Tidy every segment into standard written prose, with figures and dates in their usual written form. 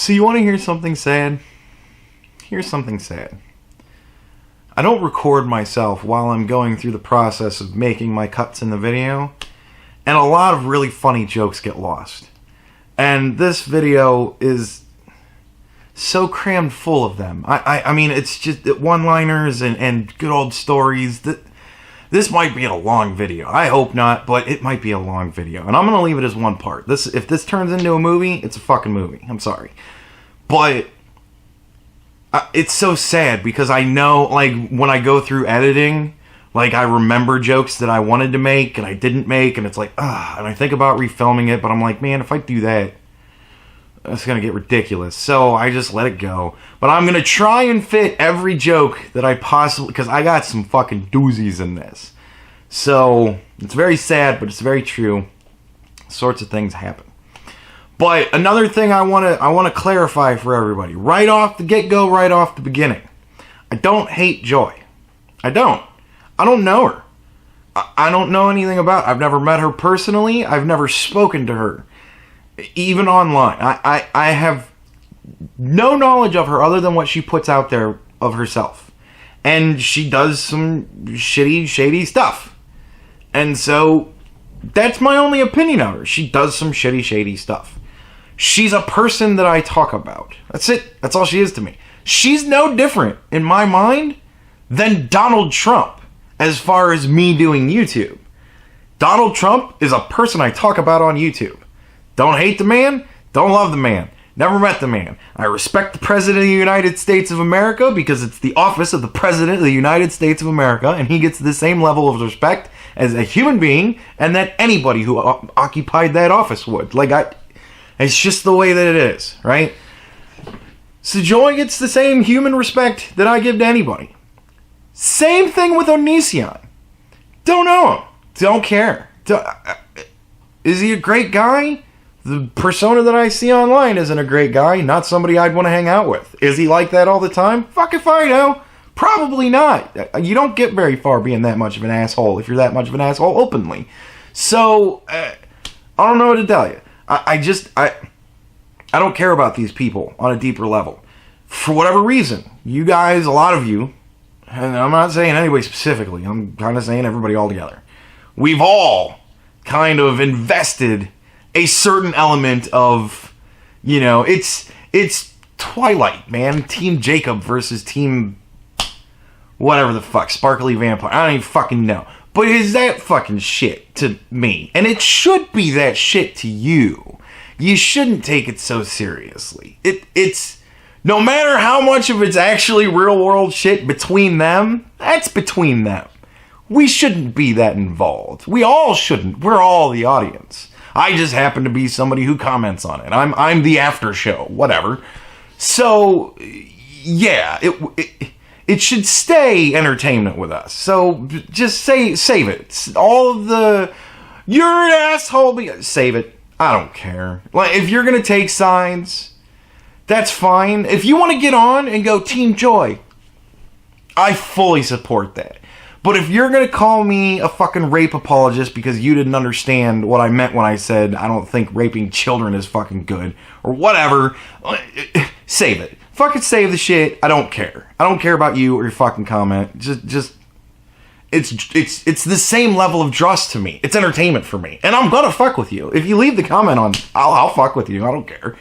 So you want to hear something sad? Here's something sad. I don't record myself while I'm going through the process of making my cuts in the video, and a lot of really funny jokes get lost. And this video is so crammed full of them. I mean, it's just one-liners and good old stories. This might be a long video. I hope not, but it might be a long video. And I'm going to leave it as one part. If this turns into a movie, it's a fucking movie. I'm sorry. But it's so sad because I know, like, when I go through editing, like, I remember jokes that I wanted to make and I didn't make, and it's like, and I think about refilming it, but I'm like, man, if I do that, that's going to get ridiculous. So I just let it go. But I'm going to try and fit every joke that I possibly... because I got some fucking doozies in this. So it's very sad, but it's very true. Sorts of things happen. But another thing I want to clarify for everybody. Right off the get-go, right off the beginning. I don't hate Joy. I don't know her. I don't know anything about her. I've never met her personally. I've never spoken to her. Even online. I have no knowledge of her other than what she puts out there of herself. And she does some shady stuff. And so, that's my only opinion of her. She does some shady stuff. She's a person that I talk about. That's it. That's all she is to me. She's no different, in my mind, than Donald Trump, as far as me doing YouTube. Donald Trump is a person I talk about on YouTube. Don't hate the man, don't love the man. Never met the man. I respect the President of the United States of America because it's the office of the President of the United States of America, and he gets the same level of respect as a human being and that anybody who occupied that office would. It's just the way that it is, right? So Joy gets the same human respect that I give to anybody. Same thing with Onision. Don't know him. Don't care. Is he a great guy? The persona that I see online isn't a great guy. Not somebody I'd want to hang out with. Is he like that all the time? Fuck if I know. Probably not. You don't get very far being that much of an asshole if you're that much of an asshole openly. So, I don't know what to tell you. I don't care about these people on a deeper level. For whatever reason, you guys, a lot of you, and I'm not saying anybody specifically, I'm kind of saying everybody all together. We've all kind of invested a certain element of, it's Twilight, man. Team Jacob versus Team whatever the fuck, Sparkly Vampire. I don't even fucking know. But it's that fucking shit to me. And it should be that shit to you. You shouldn't take it so seriously. It's no matter how much of it's actually real world shit between them, that's between them. We shouldn't be that involved. We all shouldn't. We're all the audience. I just happen to be somebody who comments on it. I'm the after show, whatever. So, yeah, it should stay entertainment with us. So, just save it. All of the, you're an asshole, save it. I don't care. Like, if you're going to take sides, that's fine. If you want to get on and go Team Joy, I fully support that. But if you're going to call me a fucking rape apologist because you didn't understand what I meant when I said I don't think raping children is fucking good, or whatever, save it. Fucking save the shit. I don't care. I don't care about you or your fucking comment. Just it's the same level of dross to me. It's entertainment for me. And I'm gonna fuck with you. If you leave the comment on, I'll fuck with you. I don't care.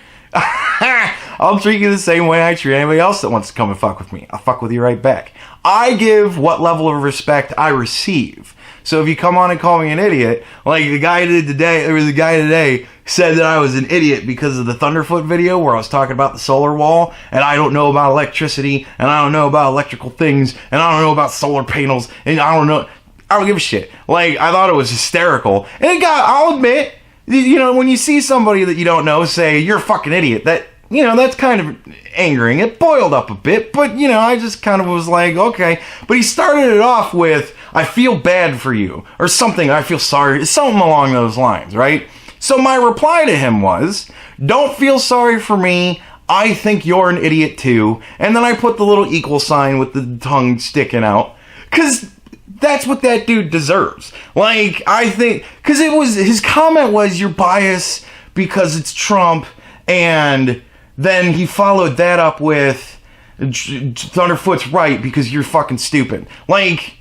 I'll treat you the same way I treat anybody else that wants to come and fuck with me. I'll fuck with you right back. I give what level of respect I receive. So if you come on and call me an idiot, like the guy today said that I was an idiot because of the Thunderfoot video where I was talking about the solar wall, and I don't know about electricity, and I don't know about electrical things, and I don't know about solar panels, and I don't give a shit. Like, I thought it was hysterical. And I'll admit, when you see somebody that you don't know say, you're a fucking idiot, that's kind of angering. It boiled up a bit, but, I just kind of was like, okay. But he started it off with, I feel bad for you, or something, I feel sorry, something along those lines, right? So my reply to him was, don't feel sorry for me, I think you're an idiot too. And then I put the little equal sign with the tongue sticking out, because that's what that dude deserves. Like, I think, because his comment was, you're biased because it's Trump, and then he followed that up with Thunderfoot's right because you're fucking stupid. Like,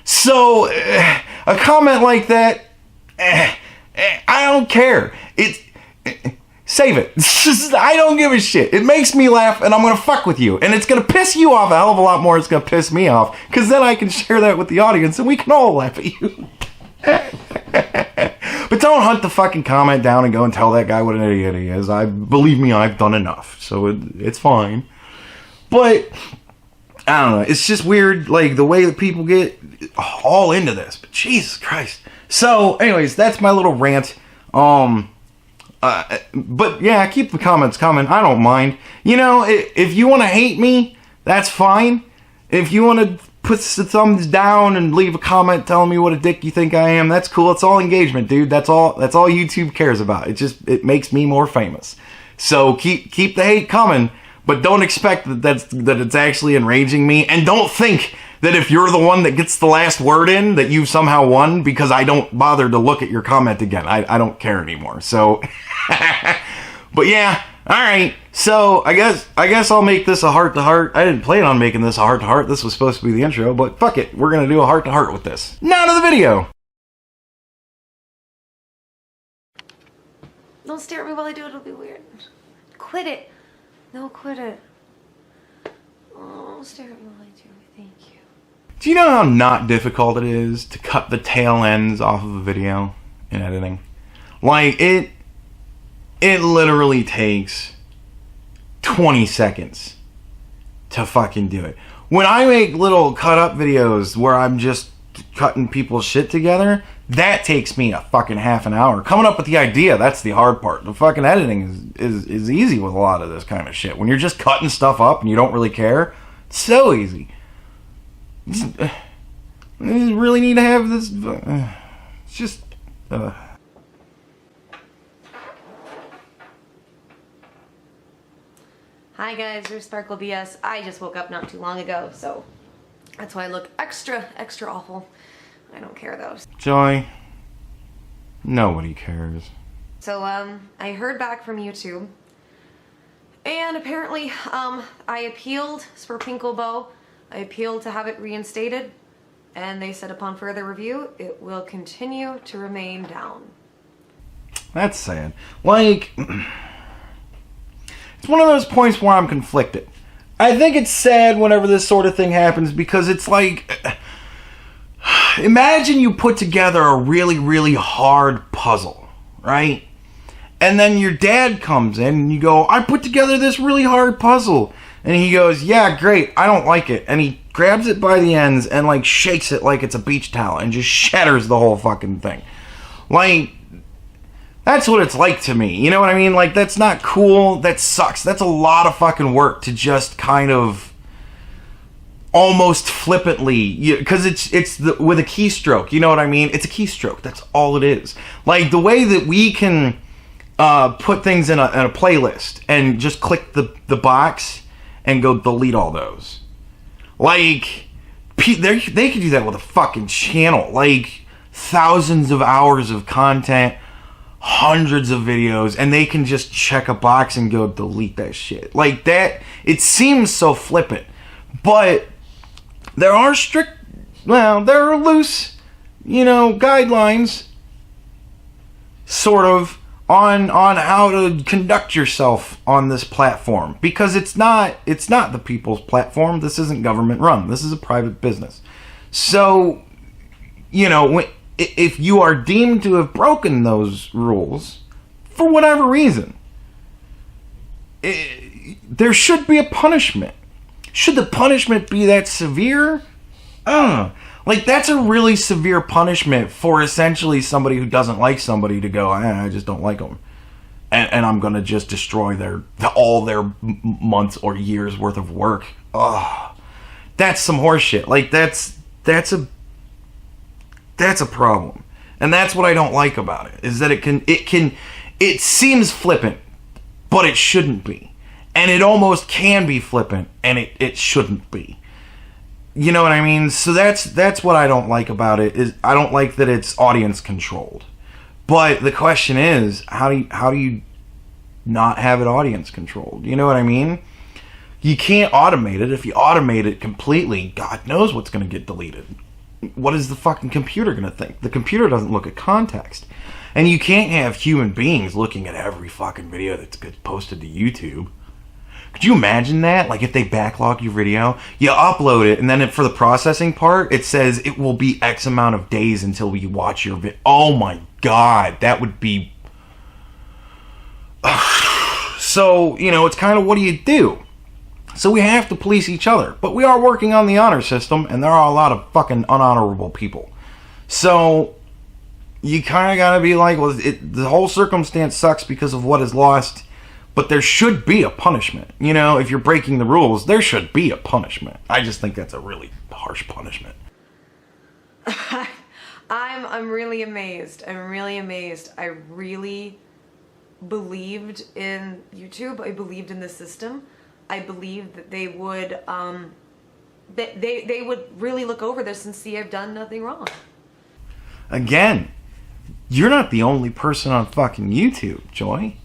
so a comment like that, I don't care. Save it. I don't give a shit. It makes me laugh, and I'm gonna fuck with you. And it's gonna piss you off a hell of a lot more. It's gonna piss me off, because then I can share that with the audience, and we can all laugh at you. But don't hunt the fucking comment down and go and tell that guy what an idiot he is. Believe me, I've done enough, so it's fine. But I don't know. It's just weird, like the way that people get all into this. But Jesus Christ. So, anyways, that's my little rant. But yeah, keep the comments coming. I don't mind. You know, if you want to hate me, that's fine. If you want to put the thumbs down and leave a comment telling me what a dick you think I am, that's cool. It's all engagement, dude. That's all YouTube cares about. It makes me more famous. So keep the hate coming, but don't expect that it's actually enraging me, and don't think that if you're the one that gets the last word in, that you've somehow won, because I don't bother to look at your comment again. I don't care anymore. So, but yeah, all right. So I guess I'll make this a heart-to-heart. I didn't plan on making this a heart-to-heart. This was supposed to be the intro, but fuck it. We're gonna do a heart-to-heart with this. Now to the video. Don't stare at me while I do it. It'll be weird. Quit it. No, quit it. Oh, don't stare at me while I do it. Thank you. Do you know how not difficult it is to cut the tail ends off of a video in editing? Like, it literally takes 20 seconds to fucking do it. When I make little cut up videos where I'm just cutting people's shit together, that takes me a fucking half an hour. Coming up with the idea, that's the hard part. The fucking editing is easy with a lot of this kind of shit. When you're just cutting stuff up and you don't really care, it's so easy. I really need to have this. It's just. Hi guys, there's Sparkle BS. I just woke up not too long ago, so that's why I look extra awful. I don't care though. Joy, nobody cares. So I heard back from YouTube, and apparently I appealed for Pinklebow. I appealed to have it reinstated, and they said upon further review, it will continue to remain down. That's sad. Like, it's one of those points where I'm conflicted. I think it's sad whenever this sort of thing happens, because it's like, imagine you put together a really, really hard puzzle, right? And then your dad comes in and you go, I put together this really hard puzzle. And he goes, yeah, great, I don't like it. And he grabs it by the ends and like shakes it like it's a beach towel and just shatters the whole fucking thing. Like, that's what it's like to me. You know what I mean? Like, that's not cool. That sucks. That's a lot of fucking work to just kind of almost flippantly, because it's with a keystroke. You know what I mean? It's a keystroke. That's all it is. Like, the way that we can put things in a playlist and just click the box and go delete all those. Like, they could do that with a fucking channel. Like, thousands of hours of content, hundreds of videos, and they can just check a box and go delete that shit. Like, that, it seems so flippant. But there are there are loose, guidelines, sort of, on how to conduct yourself on this platform, because it's not the people's platform. This isn't government run. This is a private business. So, if you are deemed to have broken those rules for whatever reason, there should be a punishment. Should the punishment be that severe? Like, that's a really severe punishment for essentially somebody who doesn't like somebody to go, I just don't like them. And I'm going to just destroy all their months or years worth of work. That's some horse shit. Like, that's a problem. And that's what I don't like about it, is that it seems flippant, but it shouldn't be. And it almost can be flippant, and it shouldn't be. You know what I mean? So that's what I don't like about it, is I don't like that it's audience controlled. But the question is, how do you not have it audience controlled. You know what I mean? You can't automate it. If you automate it completely, God knows what's going to get deleted. What is the fucking computer going to think? The computer doesn't look at context. And you can't have human beings looking at every fucking video that gets posted to YouTube. Could you imagine that? Like if they backlog your video, you upload it, and then for the processing part, it says it will be X amount of days until we watch your video. Oh my God, that would be... So, you know, it's kind of what do you do? So we have to police each other. But we are working on the honor system, and there are a lot of fucking unhonorable people. So you kind of got to be like, well, the whole circumstance sucks because of what is lost, but there should be a punishment. You know, if you're breaking the rules, there should be a punishment. I just think that's a really harsh punishment. I'm really amazed. I'm really amazed. I really believed in YouTube. I believed in the system. I believed that they would they would really look over this and see I've done nothing wrong. Again, you're not the only person on fucking YouTube, Joy.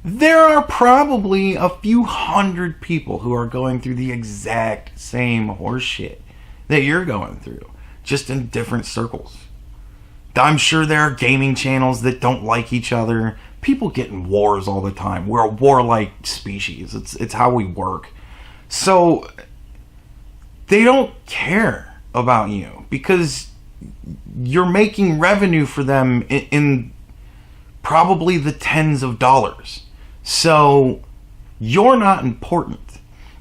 There are probably a few hundred people who are going through the exact same horseshit that you're going through, just in different circles. I'm sure there are gaming channels that don't like each other. People get in wars all the time. We're a warlike species. It's how we work. So they don't care about you because you're making revenue for them in probably the tens of dollars. So you're not important.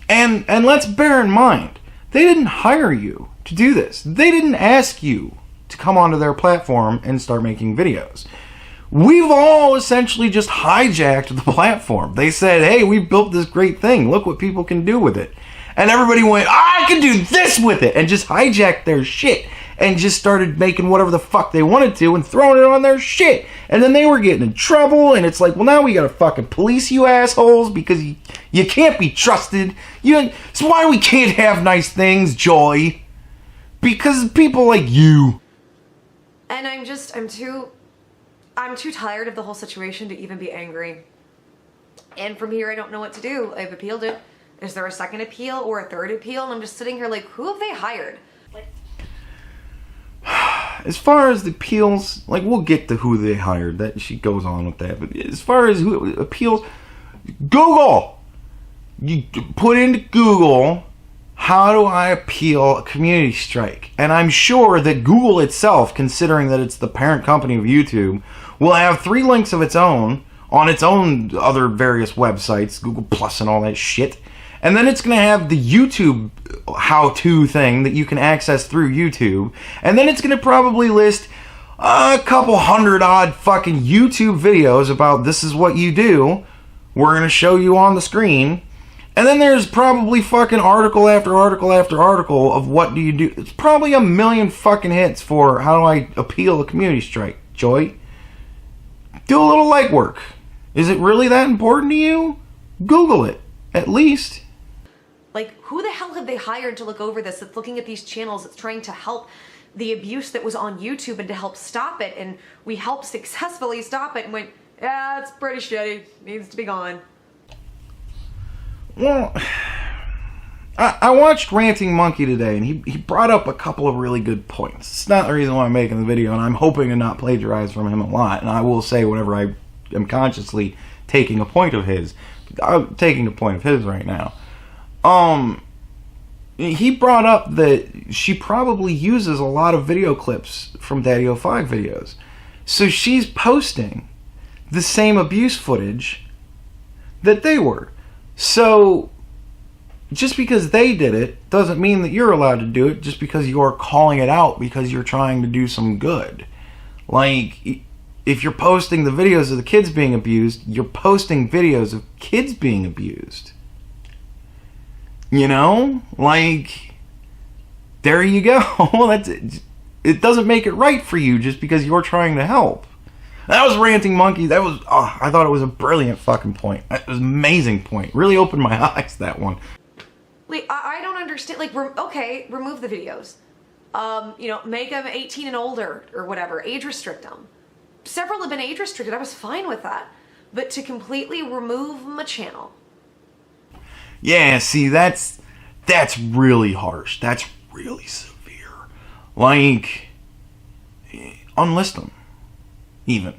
And let's bear in mind, they didn't hire you to do this. They didn't ask you to come onto their platform and start making videos. We've all essentially just hijacked the platform. They said, hey, we built this great thing. Look what people can do with it. And everybody went, I can do this with it. And just hijacked their shit. And just started making whatever the fuck they wanted to and throwing it on their shit. And then they were getting in trouble. And it's like, well, now we gotta fucking police you assholes because you can't be trusted. It's why we can't have nice things, Joy. Because of people like you. And I'm too tired of the whole situation to even be angry. And from here, I don't know what to do. I've appealed it. Is there a second appeal or a third appeal? And I'm just sitting here like, who have they hired? As far as the appeals, like, we'll get to who they hired. That she goes on with that. But as far as who appeals, Google. You put into Google, how do I appeal a community strike? And I'm sure that Google itself, considering that it's the parent company of YouTube, will have 3 links of its own on its own other various websites, Google Plus and all that shit. And then it's going to have the YouTube how-to thing that you can access through YouTube. And then it's going to probably list a couple hundred odd fucking YouTube videos about this is what you do. We're going to show you on the screen. And then there's probably fucking article after article after article of what do you do. It's probably a million fucking hits for how do I appeal a community strike, Joy. Do a little legwork. Is it really that important to you? Google it, at least. Like, who the hell have they hired to look over this, that's looking at these channels, that's trying to help the abuse that was on YouTube and to help stop it, and we helped successfully stop it and went, yeah, it's pretty shitty, needs to be gone. Well, I watched Ranting Monkey today, and he brought up a couple of really good points. It's not the reason why I'm making the video, and I'm hoping to not plagiarize from him a lot, and I will say whatever I am consciously taking a point of his. I'm taking a point of his right now. He brought up that she probably uses a lot of video clips from Daddy05 videos. So she's posting the same abuse footage that they were. So just because they did it doesn't mean that you're allowed to do it just because you're calling it out because you're trying to do some good. Like, if you're posting the videos of the kids being abused, you're posting videos of kids being abused. You know? Like, there you go. It doesn't make it right for you just because you're trying to help. That was Ranting Monkey. That was, I thought it was a brilliant fucking point. It was an amazing point. Really opened my eyes, that one. Like, I don't understand. Like, okay, remove the videos. You know, make them 18 and older or whatever. Age restrict them. Several have been age restricted. I was fine with that. but to completely remove my channel. Yeah, see, that's really harsh. That's really severe. Like, unlist them, even.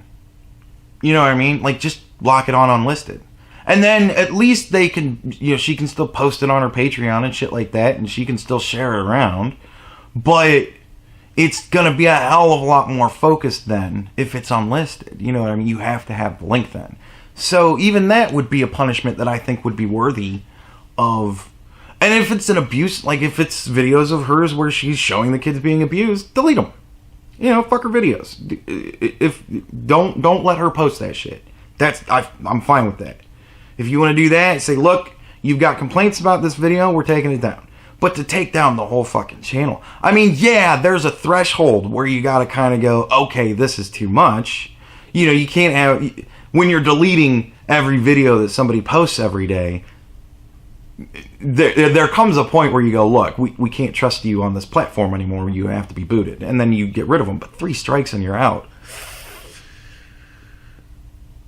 You know what I mean? Like, just lock it on unlisted. And then at least they can, you know, she can still post it on her Patreon and shit like that, and she can still share it around. But it's going to be a hell of a lot more focused then if it's unlisted. You know what I mean? You have to have the link then. So even that would be a punishment that I think would be worthy of. And if it's an abuse, like if it's videos of hers where she's showing the kids being abused, delete them. You know, fuck her videos. If don't let her post that shit. I'm fine with that. If you want to do that, say, look, you've got complaints about this video, we're taking it down. But to take down the whole fucking channel, I mean, yeah, there's a threshold where you got to kind of go, okay, this is too much. You know, you can't have, when you're deleting every video that somebody posts every day, there comes a point where you go, look, we can't trust you on this platform anymore. You have to be booted. And then you get rid of them. But 3 strikes and you're out.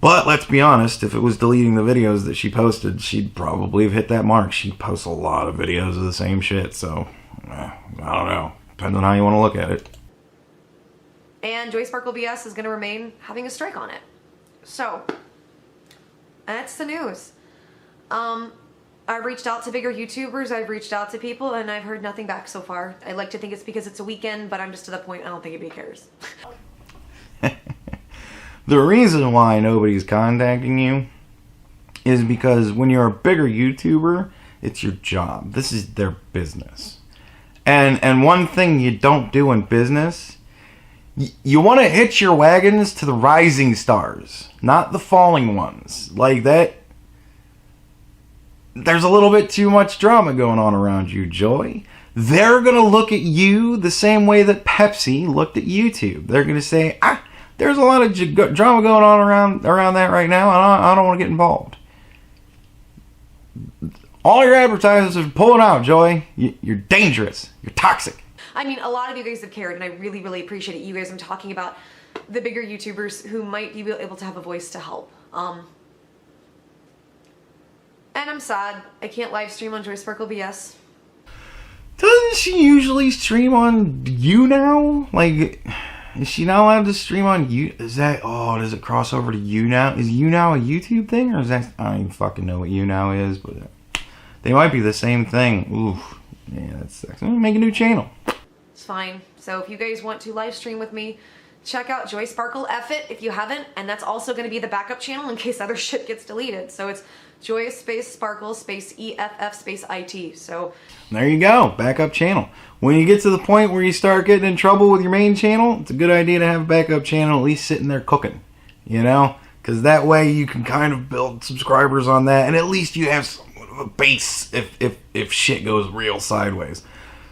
But let's be honest, if it was deleting the videos that she posted, she'd probably have hit that mark. She posts a lot of videos of the same shit. So, I don't know. Depends on how you want to look at it. And Joy Sparkle BS is going to remain having a strike on it. So, that's the news. I've reached out to bigger YouTubers, I've reached out to people, and I've heard nothing back so far. I like to think it's because it's a weekend, but I'm just to the point I don't think anybody cares. The reason why nobody's contacting you is because when you're a bigger YouTuber, it's your job. This is their business. And one thing you don't do in business, you want to hitch your wagons to the rising stars, not the falling ones. Like that. There's a little bit too much drama going on around you, Joy. They're going to look at you the same way that Pepsi looked at YouTube. They're going to say, there's a lot of drama going on around that right now, and I don't want to get involved. All your advertisers are pulling out, Joy. You're dangerous. You're toxic. I mean, a lot of you guys have cared, and I really, really appreciate it. You guys, I'm talking about the bigger YouTubers who might be able to have a voice to help. And I'm sad. I can't live stream on Joy Sparkle BS. Doesn't she usually stream on you now? Like, is she not allowed to stream on you? Is that, does it cross over to you now? Is you now a YouTube thing? Or is that, I don't even fucking know what you now is, but they might be the same thing. Oof. Yeah, that sucks. Make a new channel. It's fine. So if you guys want to live stream with me, check out Joy Sparkle F it if you haven't. And that's also going to be the backup channel in case other shit gets deleted. So it's Joy space Sparkle space EFF space IT. So there you go, backup channel. When you get to the point where you start getting in trouble with your main channel, it's a good idea to have a backup channel at least sitting there cooking, you know, because that way you can kind of build subscribers on that, and at least you have somewhat of a base if shit goes real sideways.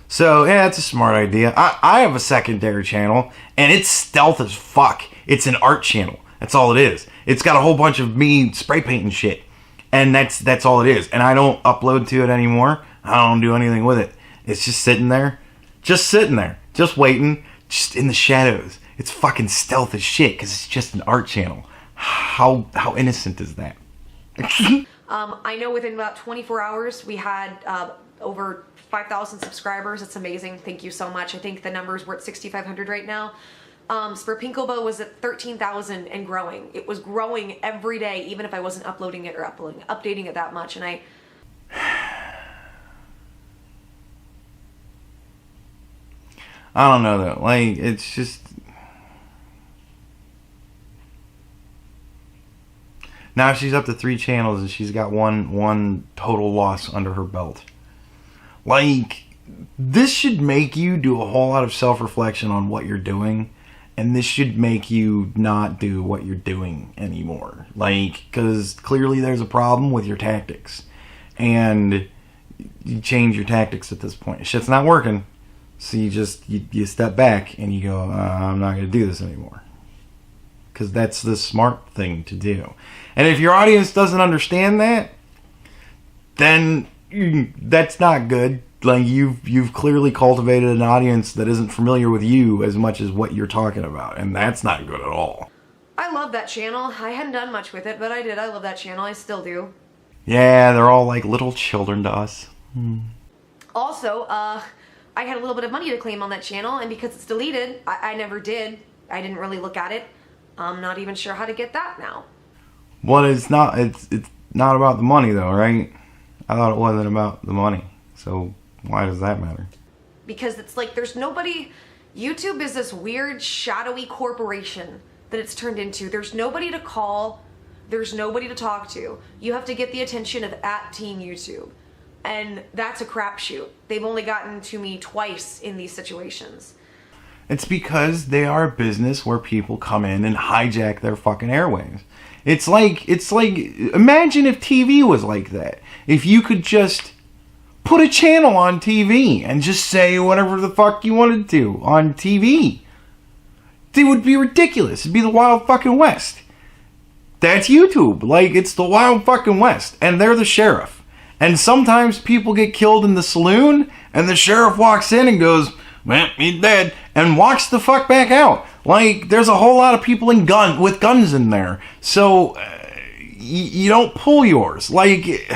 So yeah, it's a smart idea. I have a secondary channel, and it's stealth as fuck. It's an art channel. That's all it is. It's got a whole bunch of me spray painting shit. And that's all it is. And I don't upload to it anymore. I don't do anything with it. It's just sitting there. Just waiting. Just in the shadows. It's fucking stealth as shit because it's just an art channel. How innocent is that? I know within about 24 hours we had over 5,000 subscribers. It's amazing. Thank you so much. I think the numbers were at 6,500 right now. Spurpinklebo was at 13,000 and growing. It was growing every day, even if I wasn't uploading it or updating it that much. And I don't know though. Like, it's just, now she's up to 3 channels and she's got one total loss under her belt. Like, this should make you do a whole lot of self-reflection on what you're doing. And this should make you not do what you're doing anymore. Like, because clearly there's a problem with your tactics. And you change your tactics at this point. Shit's not working. So you step back and you go, I'm not going to do this anymore. Because that's the smart thing to do. And if your audience doesn't understand that, then that's not good. Like, you've clearly cultivated an audience that isn't familiar with you as much as what you're talking about, and that's not good at all. I love that channel. I hadn't done much with it, but I did. I love that channel. I still do. Yeah, they're all like little children to us. Also, I had a little bit of money to claim on that channel, and because it's deleted, I never did. I didn't really look at it. I'm not even sure how to get that now. Well, it's not about the money though, right? I thought it wasn't about the money. So why does that matter? Because it's like there's nobody... YouTube is this weird, shadowy corporation that it's turned into. There's nobody to call. There's nobody to talk to. You have to get the attention of @Team YouTube. And that's a crapshoot. They've only gotten to me twice in these situations. It's because they are a business where people come in and hijack their fucking airwaves. It's like, imagine if TV was like that. If you could just put a channel on TV and just say whatever the fuck you wanted to on TV. It would be ridiculous. It'd be the Wild fucking West. That's YouTube. Like, it's the Wild fucking West. And they're the sheriff. And sometimes people get killed in the saloon and the sheriff walks in and goes, well, he's dead, and walks the fuck back out. Like, there's a whole lot of people with guns in there. So, you don't pull yours. Like...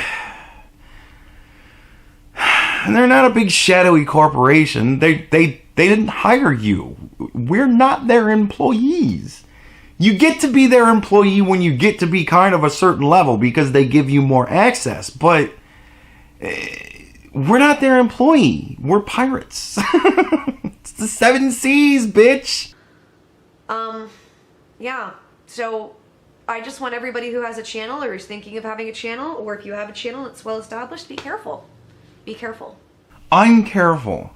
And they're not a big shadowy corporation. They didn't hire you. We're not their employees. You get to be their employee when you get to be kind of a certain level because they give you more access. But we're not their employee. We're pirates. It's the 7 Seas, bitch. Yeah. So I just want everybody who has a channel or is thinking of having a channel, or if you have a channel that's well established, be careful. Be careful. I'm careful.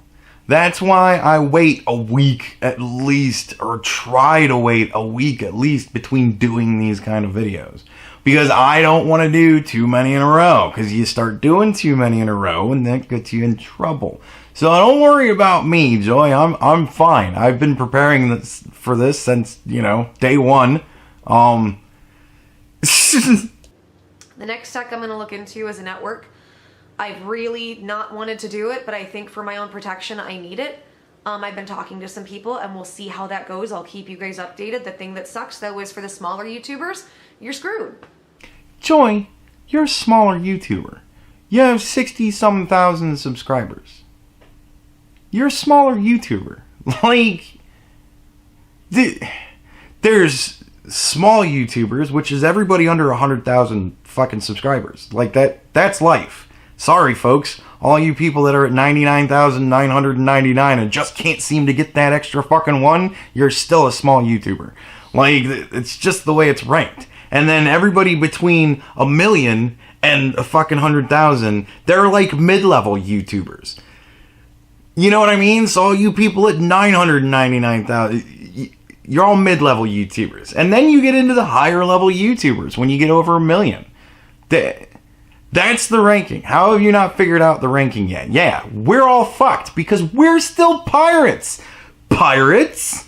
That's why I wait a week at least, or try to wait a week at least between doing these kind of videos. Because I don't want to do too many in a row. Because you start doing too many in a row and that gets you in trouble. So don't worry about me, Joy. I'm fine. I've been preparing for this since, day one. The next tech I'm going to look into is a network. I've really not wanted to do it, but I think for my own protection, I need it. I've been talking to some people, and we'll see how that goes. I'll keep you guys updated. The thing that sucks, though, is for the smaller YouTubers, you're screwed. Joy, you're a smaller YouTuber. You have 60-some thousand subscribers. You're a smaller YouTuber. Like, there's small YouTubers, which is everybody under 100,000 fucking subscribers. Like, that's life. Sorry, folks. All you people that are at 99,999 and just can't seem to get that extra fucking one, you're still a small YouTuber. Like, it's just the way it's ranked. And then everybody between 1 million and a fucking 100,000, they're like mid-level YouTubers. You know what I mean? So all you people at 999,000, you're all mid-level YouTubers. And then you get into the higher level YouTubers when you get over 1 million. That's the ranking. How have you not figured out the ranking yet? Yeah, we're all fucked because we're still pirates. Pirates?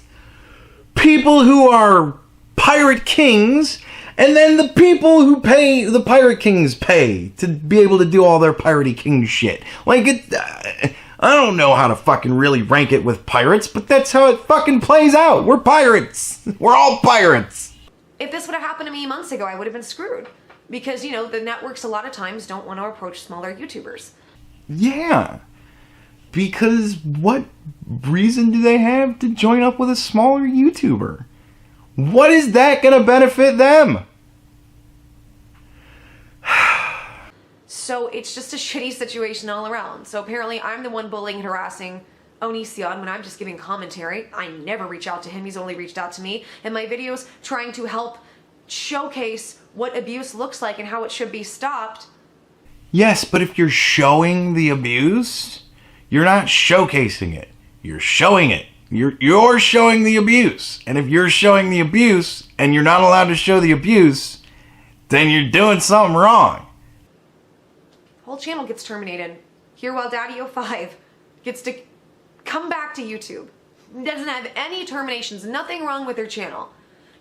People who are pirate kings, and then the people who pay, the pirate kings pay to be able to do all their piratey king shit. Like, I don't know how to fucking really rank it with pirates, but that's how it fucking plays out. We're pirates. We're all pirates. If this would have happened to me months ago, I would have been screwed. Because, the networks a lot of times don't want to approach smaller YouTubers. Yeah. Because what reason do they have to join up with a smaller YouTuber? What is that going to benefit them? So it's just a shitty situation all around. So apparently I'm the one bullying and harassing Onision when I'm just giving commentary. I never reach out to him. He's only reached out to me. And my videos trying to help showcase what abuse looks like and how it should be stopped. Yes, but if you're showing the abuse, you're not showcasing it. You're showing it. You're showing the abuse. And if you're showing the abuse and you're not allowed to show the abuse, then you're doing something wrong. Whole channel gets terminated. Here while Daddy 05 gets to come back to YouTube. Doesn't have any terminations, nothing wrong with their channel.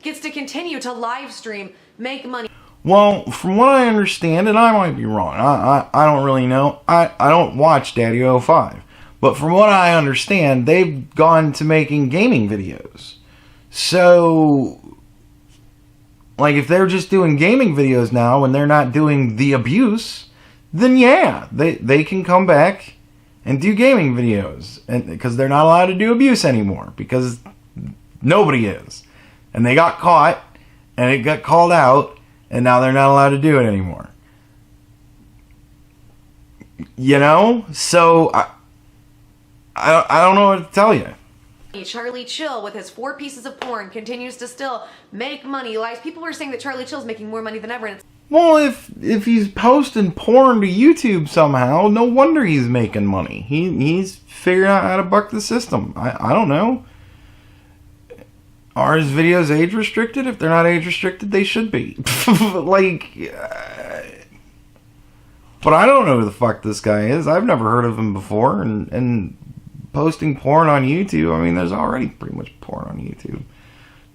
Gets to continue to live stream, make money. Well, from what I understand, and I might be wrong, I don't really know. I don't watch Daddy 05. But from what I understand, they've gone to making gaming videos. So, Like, if they're just doing gaming videos now and they're not doing the abuse, then yeah, they can come back and do gaming videos. And because they're not allowed to do abuse anymore. Because nobody is. And they got caught, and it got called out, and now they're not allowed to do it anymore. You know? So, I don't know what to tell you. Charlie Chill, with his 4 pieces of porn, continues to still make money. Lies. People are saying that Charlie Chill's making more money than ever. And it's Well, if he's posting porn to YouTube somehow, no wonder he's making money. He's figuring out how to buck the system. I don't know. Are his videos age restricted? If they're not age restricted, they should be. Like, but I don't know who the fuck this guy is. I've never heard of him before. And posting porn on YouTube, I mean, there's already pretty much porn on YouTube.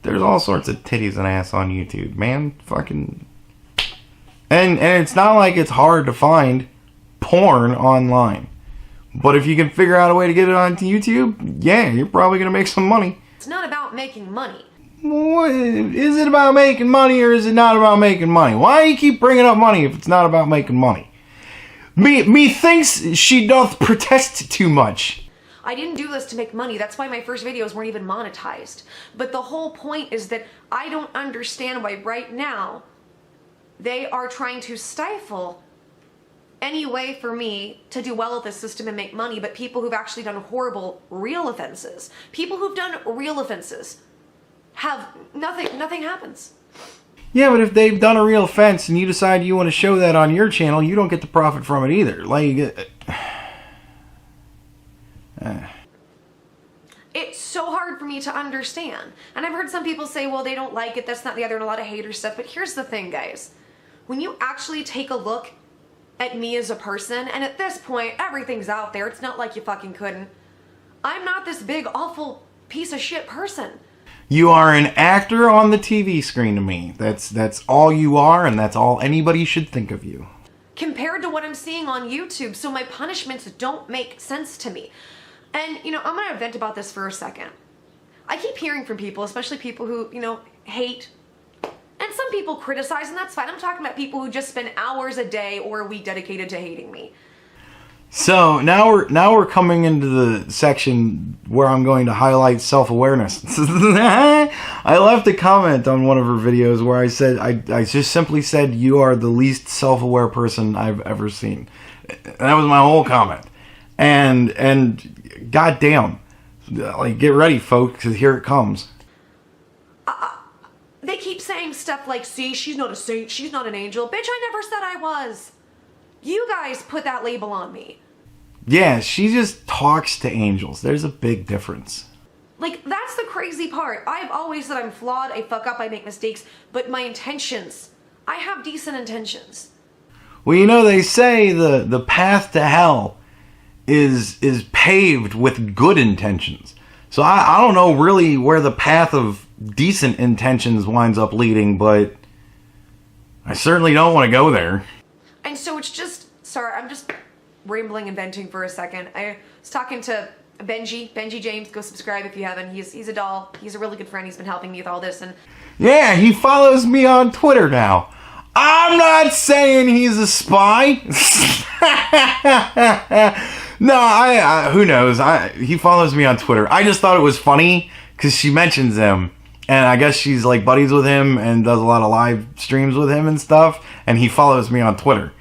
There's all sorts of titties and ass on YouTube, man. Fucking... And it's not like it's hard to find porn online. But if you can figure out a way to get it onto YouTube, yeah, you're probably going to make some money. It's not about making money. What, is it about making money or is it not about making money? Why do you keep bringing up money if it's not about making money? Me thinks she doth protest too much. I didn't do this to make money. That's why my first videos weren't even monetized. But the whole point is that I don't understand why right now they are trying to stifle any way for me to do well at this system and make money, but people who've actually done horrible, real offenses, people who've done real offenses have nothing happens. Yeah, but if they've done a real offense and you decide you want to show that on your channel, you don't get to profit from it either. Like, It's so hard for me to understand. And I've heard some people say, well, they don't like it, that's not the other, and a lot of hater stuff. But here's the thing, guys. When you actually take a look at me as a person, and at this point, everything's out there. It's not like you fucking couldn't. I'm not this big, awful piece of shit person. you are an actor on the TV screen to me. That's all you are, and that's all anybody should think of you. Compared to what I'm seeing on YouTube, so my punishments don't make sense to me. And, you know, I'm going to vent about this for a second. I keep hearing from people, especially people who, you know, hate. And some people criticize, and that's fine. I'm talking about people who just spend hours a day or a week dedicated to hating me. So now we're coming into the section where I'm going to highlight self-awareness. I left a comment on one of her videos where I said I just simply said you are the least self-aware person I've ever seen. And that was my whole comment. And goddamn, like, get ready, folks, because here it comes. They keep saying stuff like, see, she's not a saint, she's not an angel. Bitch, I never said I was. You guys put that label on me. Yeah, she just talks to angels. There's a big difference. Like, that's the crazy part. I've always said I'm flawed, I fuck up, I make mistakes, but my intentions, I have decent intentions. Well, you know, they say the path to hell is paved with good intentions. So I don't know really where the path of decent intentions winds up leading, but I certainly don't want to go there. And so it's just, sorry, I'm just rambling and venting for a second. I was talking to Benji James. Go subscribe if you haven't. He's a doll. He's a really good friend. He's been helping me with all this. And yeah, he follows me on Twitter now. I'm not saying he's a spy. No, who knows? He follows me on Twitter. I just thought it was funny because she mentions him. And I guess she's like buddies with him and does a lot of live streams with him and stuff. And he follows me on Twitter.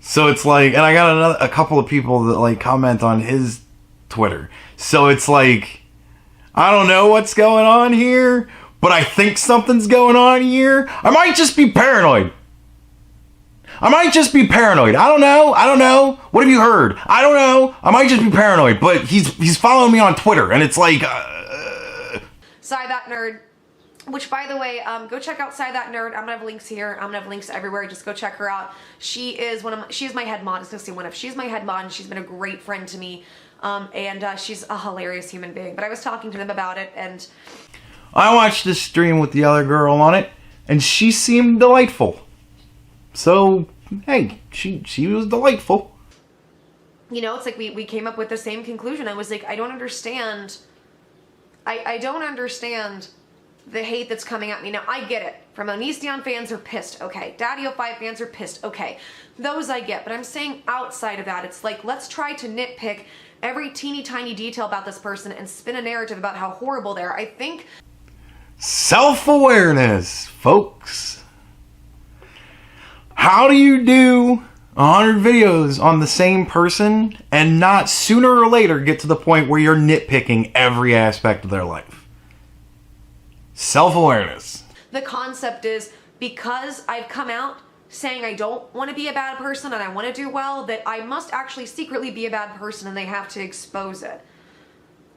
So it's like, and I got a couple of people that like comment on his Twitter. So it's like, I don't know what's going on here, but I think something's going on here. I might just be paranoid. I don't know. What have you heard? I don't know. I might just be paranoid, but he's following me on Twitter, and it's like, Sigh That Nerd. Which, by the way, go check out Sigh That Nerd. I'm gonna have links here. I'm gonna have links everywhere. Just go check her out. She is my head mod. I was gonna say she's my head mod, and she's been a great friend to me. And she's a hilarious human being. But I was talking to them about it, and I watched this stream with the other girl on it, and she seemed delightful. So, hey, she was delightful. You know, it's like we came up with the same conclusion. I was like, I don't understand. I don't understand the hate that's coming at me. Now, I get it. From Onision fans are pissed, okay. Daddy05 fans are pissed, okay. Those I get, but I'm saying outside of that, it's like, let's try to nitpick every teeny tiny detail about this person and spin a narrative about how horrible they are. I think... Self-awareness, folks. How do you do 100 videos on the same person and not sooner or later get to the point where you're nitpicking every aspect of their life? Self-awareness. The concept is, because I've come out saying I don't want to be a bad person and I want to do well, that I must actually secretly be a bad person and they have to expose it.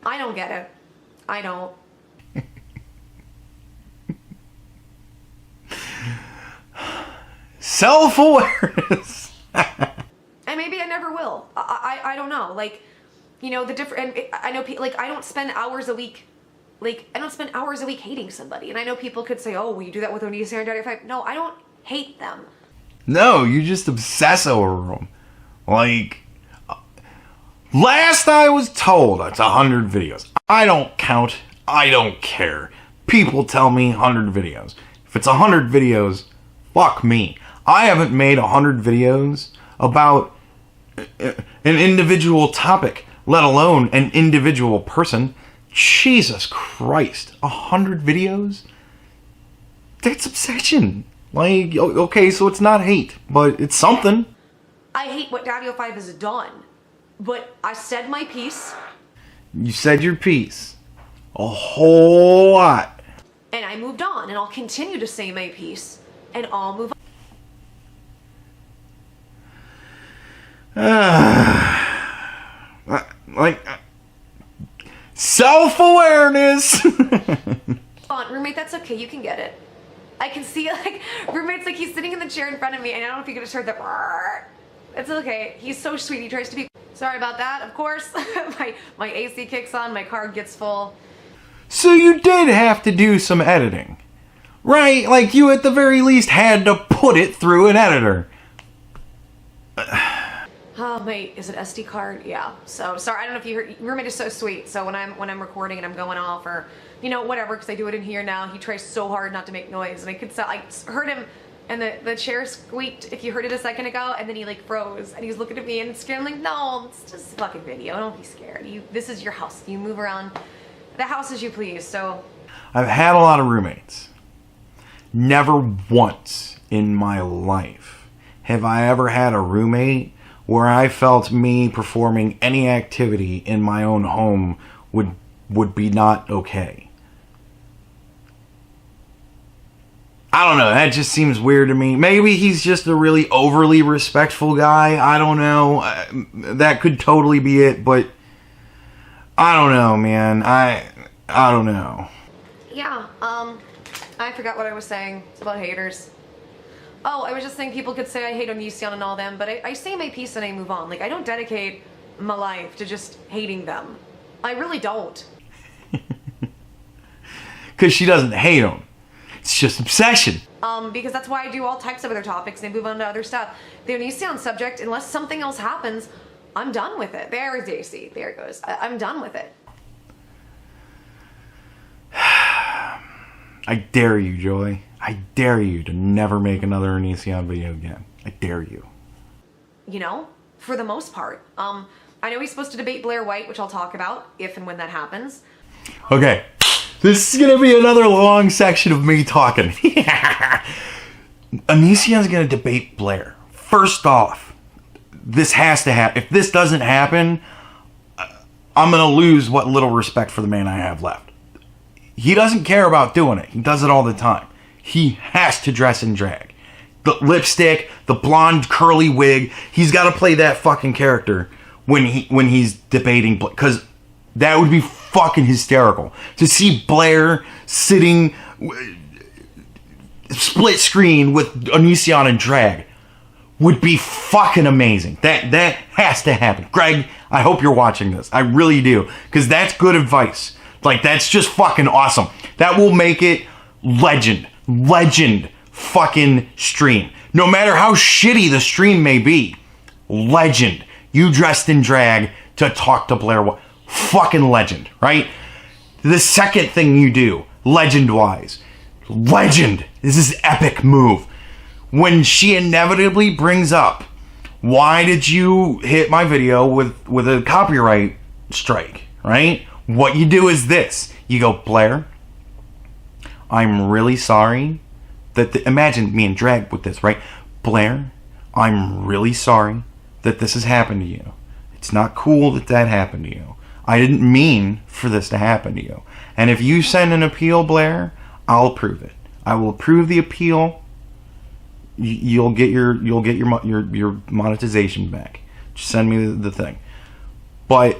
I don't get it. I don't. Self-awareness. And maybe I never will. I don't know. Like, you know, the different... I know, like, I don't spend hours a week... Like, I don't spend hours a week hating somebody. And I know people could say, oh, well, you do that with Onision and Daddy05. No, I don't hate them. No, you just obsess over them. Like, last I was told, it's 100 videos. I don't count. I don't care. People tell me 100 videos. If it's 100 videos, fuck me. I haven't made 100 videos about an individual topic, let alone an individual person. Jesus Christ. 100 videos? That's obsession. Like, okay, so it's not hate, but it's something. I hate what Daddy05 has done, but I said my piece. You said your piece. A whole lot. And I moved on, and I'll continue to say my piece, and I'll move on. Self-awareness. Roommate, that's okay, you can get it. I can see, like, roommate's like, he's sitting in the chair in front of me, and I don't know if you could just heard the... It's okay, he's so sweet, he tries to be... Sorry about that, of course. my AC kicks on, my card gets full. So you did have to do some editing, right? Like, you at the very least had to put it through an editor. Oh, wait, is it SD card? Yeah. So, sorry, I don't know if you heard, roommate is so sweet, so when I'm recording and I'm going off or, you know, whatever, because I do it in here now, he tries so hard not to make noise, and I heard him, and the chair squeaked, if you heard it a second ago, and then he, like, froze, and he's looking at me, and it's scared. I'm like, no, it's just a fucking video, don't be scared. This is your house. You move around the house as you please, so. I've had a lot of roommates. Never once in my life have I ever had a roommate where I felt me performing any activity in my own home would be not okay. I don't know, that just seems weird to me. Maybe he's just a really overly respectful guy. I don't know. That could totally be it, but I don't know, man. I don't know. Yeah, I forgot what I was saying. It's about haters. Oh, I was just saying people could say I hate Onision and all them, but I say my piece and I move on. Like, I don't dedicate my life to just hating them. I really don't. Because she doesn't hate them. It's just obsession. Because that's why I do all types of other topics and I move on to other stuff. The Onision subject, unless something else happens, I'm done with it. There's AC. There it goes. I'm done with it. I dare you, Joy. I dare you to never make another Onision video again. I dare you. You know, for the most part. I know he's supposed to debate Blair White, which I'll talk about if and when that happens. Okay, this is gonna be another long section of me talking. Onision's gonna debate Blair. First off, this has to happen. If this doesn't happen, I'm gonna lose what little respect for the man I have left. He doesn't care about doing it. He does it all the time. He has to dress in drag. The lipstick, the blonde curly wig. He's got to play that fucking character when he's debating, because that would be fucking hysterical to see Blair sitting split screen with Onision in drag. Would be fucking amazing. That has to happen. Greg, I hope you're watching this. I really do, because that's good advice. Like, that's just fucking awesome. That will make it legend fucking stream. No matter how shitty the stream may be, legend. You dressed in drag to talk to Blair White. Fucking legend, right? The second thing you do, legend-wise. Legend. This is epic move. When she inevitably brings up, why did you hit my video with a copyright strike, right? What you do is this. You go, Blair, I'm really sorry that imagine me in drag with this, right? Blair, I'm really sorry that this has happened to you. It's not cool that that happened to you. I didn't mean for this to happen to you. And if you send an appeal, Blair, I'll approve it. I will approve the appeal. You'll get your monetization back. Just send me the thing. But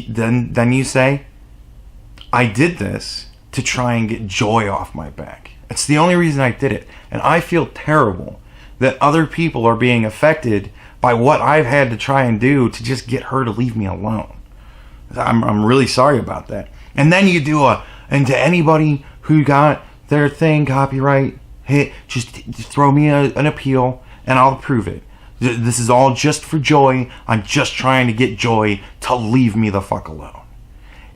then you say, I did this to try and get joy off my back. It's the only reason I did it. And I feel terrible that other people are being affected by what I've had to try and do to just get her to leave me alone. I'm really sorry about that. And then you do and to anybody who got their thing copyright hit, just throw me an appeal and I'll approve it. This is all just for joy. I'm just trying to get joy to leave me the fuck alone.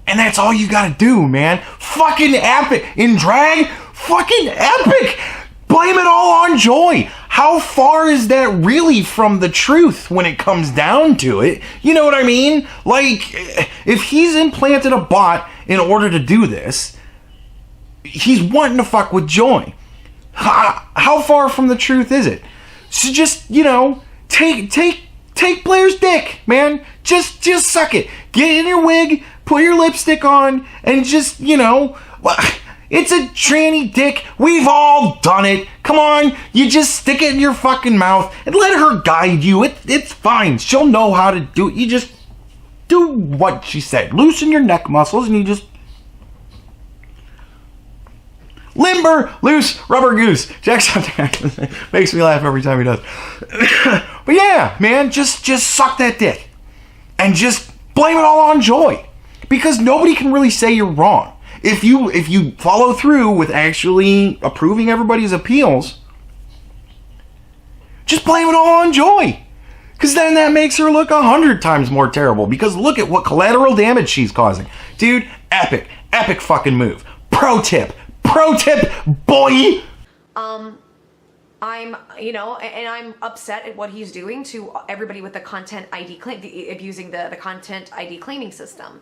And that's all you gotta do, man. Fucking epic. In drag, fucking epic. Blame it all on joy. How far is that really from the truth when it comes down to it? You know what I mean? Like, if he's implanted a bot in order to do this, he's wanting to fuck with joy. How far from the truth is it? So just, take Blair's dick, man. Just suck it. Get in your wig, put your lipstick on, and just, it's a tranny dick. We've all done it. Come on, you just stick it in your fucking mouth and let her guide you. It's fine. She'll know how to do it. You just do what she said. Loosen your neck muscles and you just limber, loose, rubber goose. Jackson makes me laugh every time he does. But yeah, man, just suck that dick and just blame it all on joy, because nobody can really say you're wrong. If you follow through with actually approving everybody's appeals, just blame it all on joy. Because then that makes her look 100 times more terrible. Because look at what collateral damage she's causing. Dude, epic fucking move. Pro tip, boy! I'm upset at what he's doing to everybody with the content ID claim, abusing the content ID claiming system.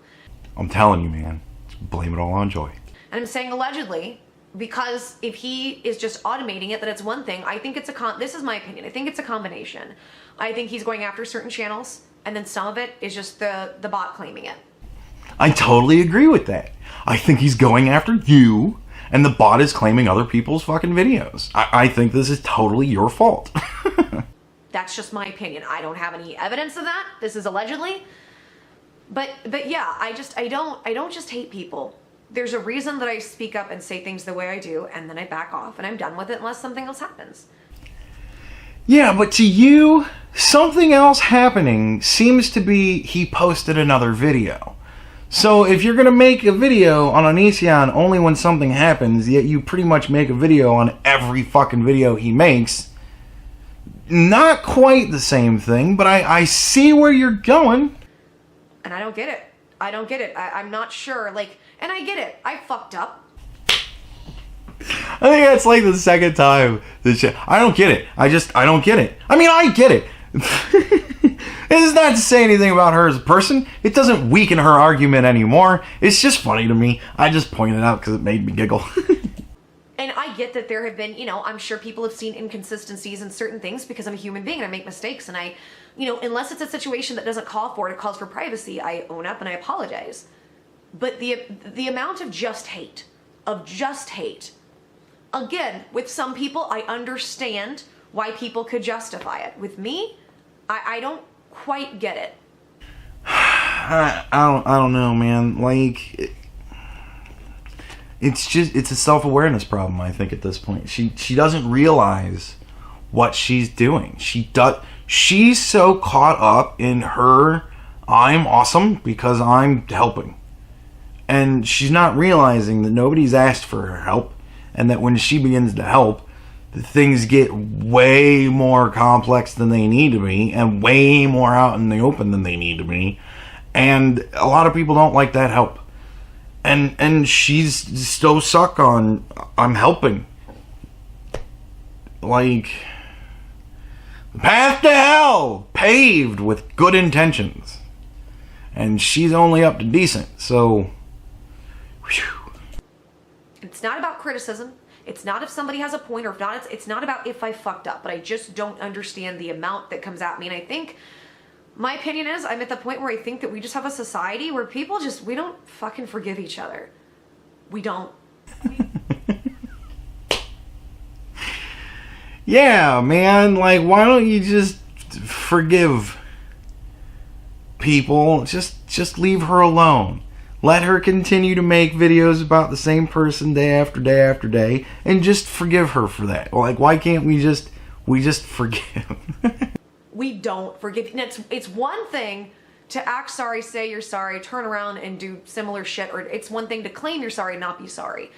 I'm telling you, man. Blame it all on joy. And I'm saying allegedly, because if he is just automating it, that it's one thing. I think it's this is my opinion. I think it's a combination. I think he's going after certain channels, and then some of it is just the bot claiming it. I totally agree with that. I think he's going after you, and the bot is claiming other people's fucking videos. I think this is totally your fault. That's just my opinion. I don't have any evidence of that. This is allegedly. But yeah, I don't just hate people. There's a reason that I speak up and say things the way I do, and then I back off and I'm done with it unless something else happens. Yeah, but to you, something else happening seems to be he posted another video. So if you're gonna make a video on Onision only when something happens, yet you pretty much make a video on every fucking video he makes, not quite the same thing, but I see where you're going. And I don't get it. I'm not sure. And I get it. I fucked up. I think that's like the second time this shit. I don't get it. I don't get it. I mean, I get it. This is not to say anything about her as a person. It doesn't weaken her argument anymore. It's just funny to me. I just pointed it out because it made me giggle. And I get that there have been, I'm sure people have seen inconsistencies in certain things because I'm a human being and I make mistakes. And I, unless it's a situation that doesn't call for it, it calls for privacy, I own up and I apologize. But the amount of just hate, again, with some people, I understand why people could justify it. With me, I don't quite get it. I don't know, man. It's a self-awareness problem, I think, at this point. She doesn't realize what she's doing. She's so caught up in her, I'm awesome because I'm helping. And she's not realizing that nobody's asked for her help, and that when she begins to help, things get way more complex than they need to be, and way more out in the open than they need to be. And a lot of people don't like that help. And she's so stuck on, I'm helping. Like, the path to hell, paved with good intentions. And she's only up to decent, so... Whew. It's not about criticism. It's not if somebody has a point, or if not, it's not about if I fucked up, but I just don't understand the amount that comes at me. And I think, my opinion is, I'm at the point where I think that we just have a society where people just, we don't fucking forgive each other. We don't. Yeah, man, like, why don't you just forgive people? Just leave her alone. Let her continue to make videos about the same person day after day after day, and just forgive her for that. Like, why can't we just forgive? We don't forgive. And it's one thing to act sorry, say you're sorry, turn around and do similar shit, or it's one thing to claim you're sorry and not be sorry.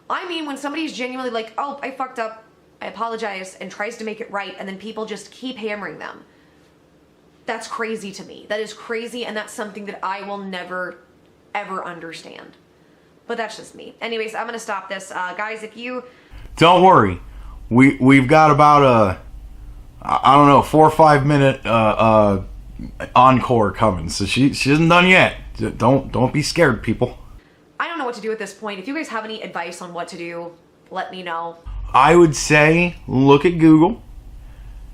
I mean, when somebody's genuinely like, oh, I fucked up, I apologize, and tries to make it right, and then people just keep hammering them. That's crazy to me. That is crazy, and that's something that I will never, ever understand. But that's just me. Anyways, I'm gonna stop this. Guys, if you... Don't worry. We've got about I don't know, 4 or 5 minute encore coming, so she isn't done yet. Don't be scared, people. I don't know what to do at this point. If you guys have any advice on what to do, let me know. I would say look at Google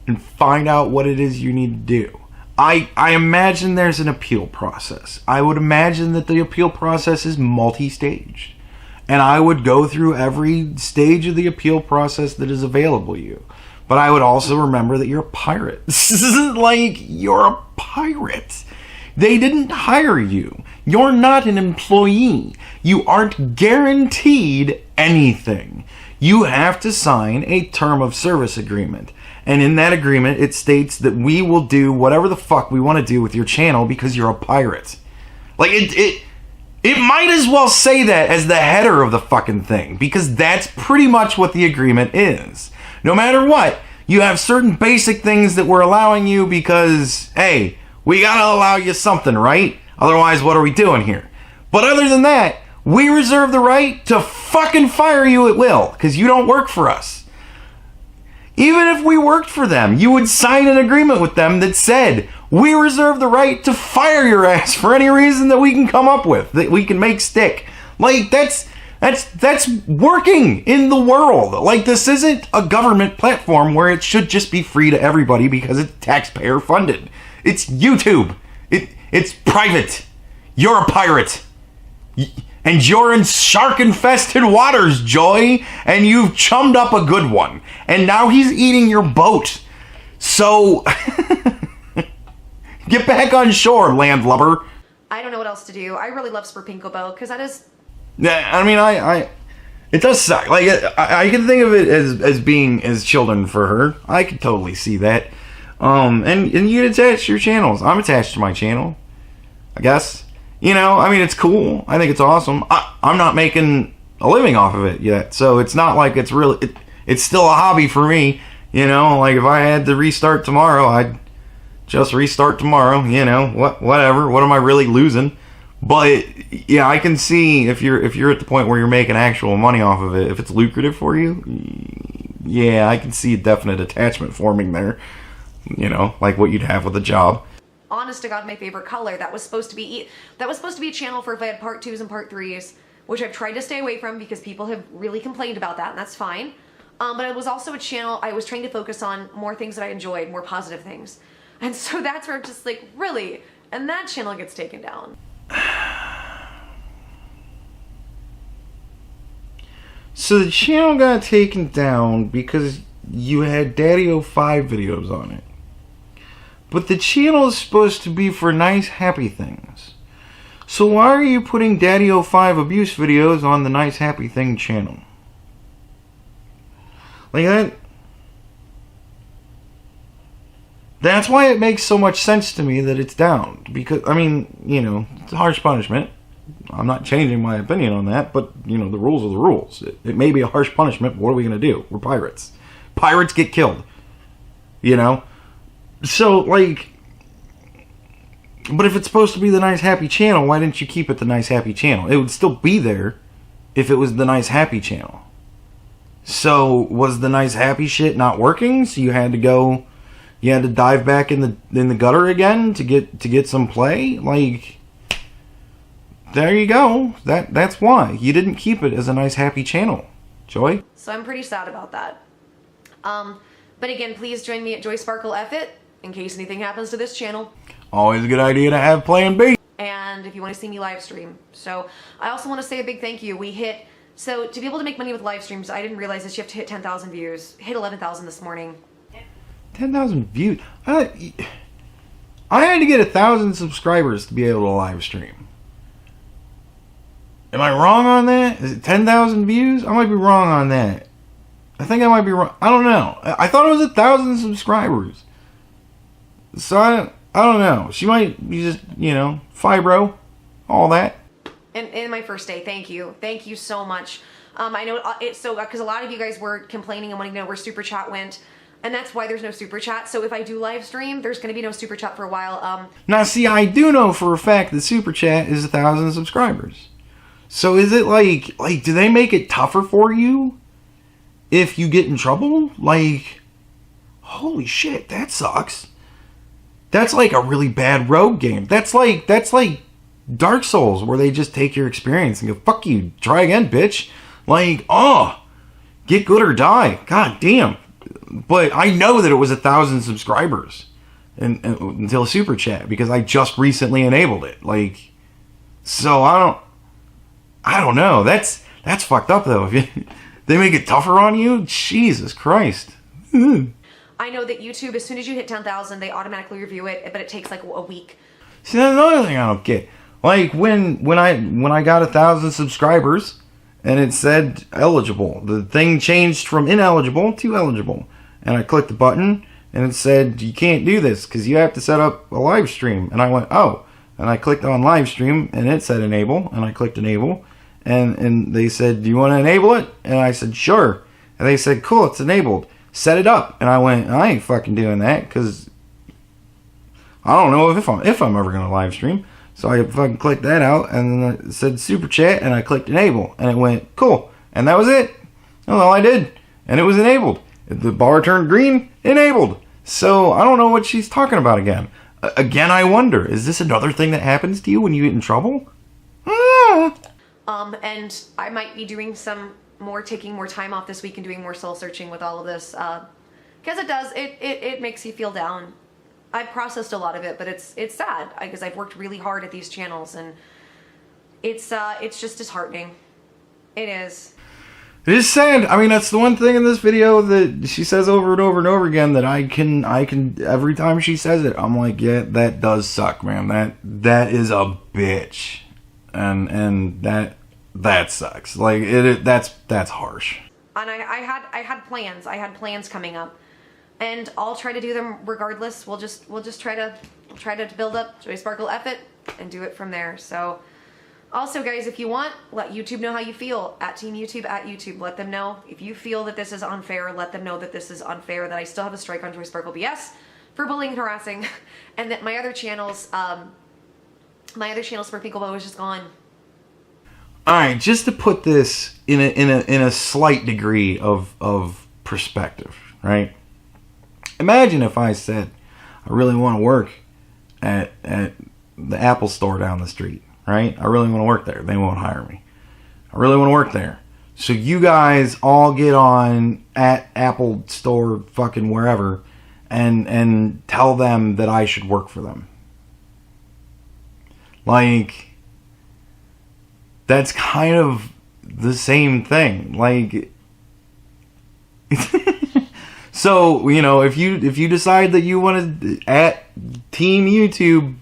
and find out what it is you need to do. I imagine there's an appeal process. I would imagine that the appeal process is multi-staged. And I would go through every stage of the appeal process that is available to you. But I would also remember that you're a pirate. Like, you're a pirate. They didn't hire you. You're not an employee. You aren't guaranteed anything. You have to sign a term of service agreement. And in that agreement, it states that we will do whatever the fuck we want to do with your channel because you're a pirate. Like, it might as well say that as the header of the fucking thing, because that's pretty much what the agreement is. No matter what, you have certain basic things that we're allowing you because, hey, we gotta allow you something, right? Otherwise, what are we doing here? But other than that, we reserve the right to fucking fire you at will, because you don't work for us. Even if we worked for them, you would sign an agreement with them that said, we reserve the right to fire your ass for any reason that we can come up with, that we can make stick. Like, that's working in the world. Like, this isn't a government platform where it should just be free to everybody because it's taxpayer funded. It's YouTube. It's private. You're a pirate. And you're in shark-infested waters, Joy, and you've chummed up a good one. And now he's eating your boat. So, get back on shore, landlubber. I don't know what else to do. I really love Spurpinkobo, because that is... Yeah, I mean, it does suck. Like, I can think of it as being as children for her. I could totally see that. And you can attach your channels. I'm attached to my channel, I guess. You know, I mean, it's cool. I think it's awesome. I'm not making a living off of it yet, so it's not like it's really... It's still a hobby for me, you know? Like, if I had to restart tomorrow, I'd just restart tomorrow, you know? Whatever. What am I really losing? But, yeah, I can see if you're at the point where you're making actual money off of it, if it's lucrative for you, yeah, I can see a definite attachment forming there. You know, like what you'd have with a job. Honest to God, my favorite color. That was supposed to be a channel for if I had part 2s and part 3s, which I've tried to stay away from because people have really complained about that, and that's fine. But it was also a channel I was trying to focus on more things that I enjoyed, more positive things. And so that's where I'm just like, really? And that channel gets taken down. So the channel got taken down because you had Daddy-O5 videos on it. But the channel is supposed to be for nice, happy things. So why are you putting Daddy-O5 abuse videos on the Nice Happy Thing channel? Like that... That's why it makes so much sense to me that it's down. Because, I mean, you know, it's a harsh punishment. I'm not changing my opinion on that, but, you know, the rules are the rules. It may be a harsh punishment, but what are we going to do? We're pirates. Pirates get killed. You know? So, like... But if it's supposed to be the Nice Happy channel, why didn't you keep it the Nice Happy channel? It would still be there if it was the Nice Happy channel. So was the Nice Happy shit not working? So you had to dive back in the gutter again to get some play? Like, there you go. That's why you didn't keep it as a Nice Happy channel, Joy. So I'm pretty sad about that. But again, please join me at Joy Sparkle F it in case anything happens to this channel. Always a good idea to have plan B. And if you want to see me live stream. So I also want to say a big thank you. So to be able to make money with live streams, I didn't realize that you have to hit 10,000 views. Hit 11,000 this morning. 10,000 views. I had to get 1,000 subscribers to be able to live stream. Am I wrong on that? Is it 10,000 views? I might be wrong on that. I think I might be wrong. I don't know. I thought it was 1,000 subscribers. So I don't know. She might be just, fibro, all that. And in my first day, thank you. Thank you so much. I know it's so, because a lot of you guys were complaining and wanting to know where Super Chat went. And that's why there's no Super Chat. So if I do live stream, there's going to be no Super Chat for a while. Now, see, I do know for a fact that Super Chat is 1,000 subscribers. So is it like, do they make it tougher for you if you get in trouble? Like, holy shit, that sucks. That's like a really bad rogue game. That's like Dark Souls, where they just take your experience and go, fuck you, try again, bitch. Like, get good or die. God damn. But I know that it was 1,000 subscribers until Super Chat, because I just recently enabled it. Like, so I don't know. That's fucked up though. If they make it tougher on you, Jesus Christ. I know that YouTube, as soon as you hit 10,000, they automatically review it, but it takes like a week. See, that's another thing I don't get. Like when I got 1,000 subscribers and it said eligible, the thing changed from ineligible to eligible, and I clicked the button and it said you can't do this because you have to set up a live stream. And I went, oh, and I clicked on live stream and it said enable, and I clicked enable, and they said, do you want to enable it? And I said sure, and they said cool, it's enabled, set it up. And I went, I ain't fucking doing that because I don't know if I'm ever gonna live stream. So I fucking clicked that out, and then it said Super Chat, and I clicked enable, and it went cool, and that was it. That's all I did, and it was enabled. The bar turned green, enabled. So I don't know what she's talking about again. Again, I wonder, is this another thing that happens to you when you get in trouble? And I might be doing taking more time off this week and doing more soul searching with all of this, because it makes you feel down. I've processed a lot of it, but it's sad because I've worked really hard at these channels, and it's just disheartening. It is. It is sad. I mean, that's the one thing in this video that she says over and over and over again that I can every time she says it, I'm like, yeah, that does suck, man. That is a bitch, and that sucks. Like that's harsh. And I had plans. I had plans coming up. And I'll try to do them regardless. We'll just try to build up Joy Sparkle F it and do it from there. So also, guys, if you want, let YouTube know how you feel at Team YouTube at YouTube. Let them know if you feel that this is unfair. Let them know that this is unfair, that I still have a strike on Joy Sparkle BS for bullying and harassing, and that my other channels for Pinklebow is just gone. All right, just to put this in a slight degree of perspective, right? Imagine if I said, I really want to work at the Apple store down the street, right? I really want to work there. They won't hire me. I really want to work there. So you guys all get on at Apple store fucking wherever and tell them that I should work for them. Like, that's kind of the same thing. Like, so, if you decide that you want to at Team YouTube,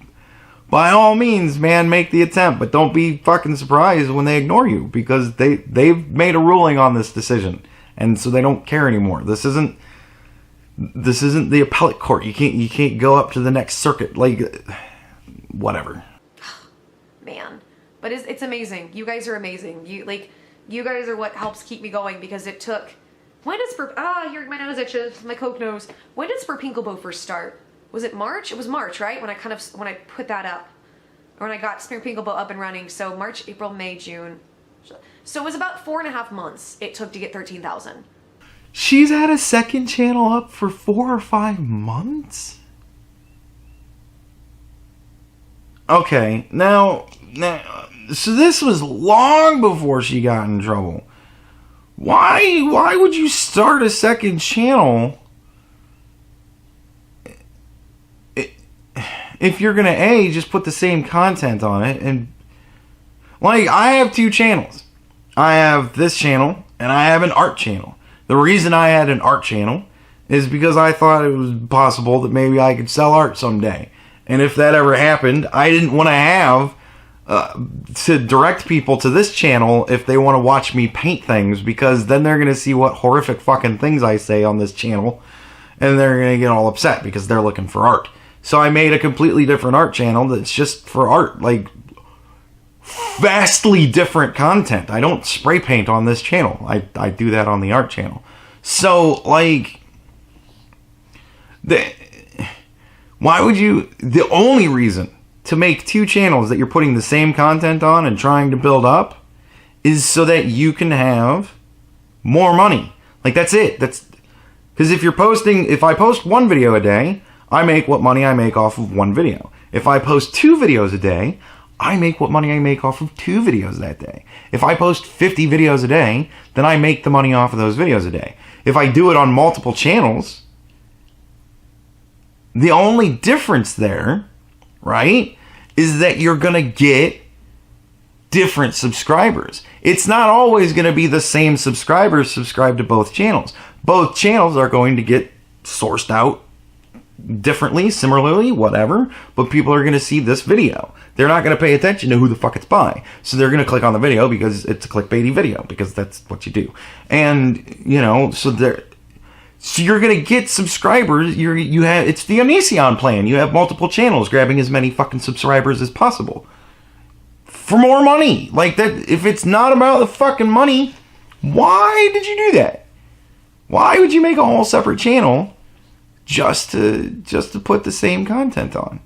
by all means, man, make the attempt. But don't be fucking surprised when they ignore you, because they've made a ruling on this decision, and so they don't care anymore. This isn't the appellate court. You can't go up to the next circuit. Like, whatever. Man, but it's amazing. You guys are amazing. You guys are what helps keep me going, because it took. When does my nose itches, my Coke nose. When did Pinklebow first start? was it March? It was March, right? When I put that up, or when I got Smear Pinklebow up and running. So March, April, May, June. So it was about 4.5 months it took to get 13,000. She's had a second channel up for 4 or 5 months? Okay, now, so this was long before she got in trouble. Why would you start a second channel if you're gonna just put the same content on it? And like, I have 2 channels. I have this channel and I have an art channel. The reason I had an art channel is because I thought it was possible that maybe I could sell art someday. And if that ever happened, I didn't want to have to direct people to this channel if they want to watch me paint things, because then they're going to see what horrific fucking things I say on this channel, and they're going to get all upset because they're looking for art. So I made a completely different art channel that's just for art, like vastly different content. I don't spray paint on this channel. I do that on the art channel. So, like, why would you... The only reason to make 2 channels that you're putting the same content on and trying to build up is so that you can have more money. Like, that's it. That's because if I post 1 video a day, I make what money I make off of 1 video. If I post 2 videos a day, I make what money I make off of 2 videos that day. If I post 50 videos a day, then I make the money off of those videos a day. If I do it on multiple channels, the only difference there, right, is that you're going to get different subscribers. It's not always going to be the same subscribers subscribed to both channels. Both channels are going to get sourced out differently, similarly, whatever, but people are going to see this video. They're not going to pay attention to who the fuck it's by. So they're going to click on the video because it's a clickbaity video, because that's what you do. And, you know, so you're going to get subscribers. It's the Onision plan. You have multiple channels grabbing as many fucking subscribers as possible for more money. Like, that, if it's not about the fucking money, why did you do that? Why would you make a whole separate channel just to put the same content on?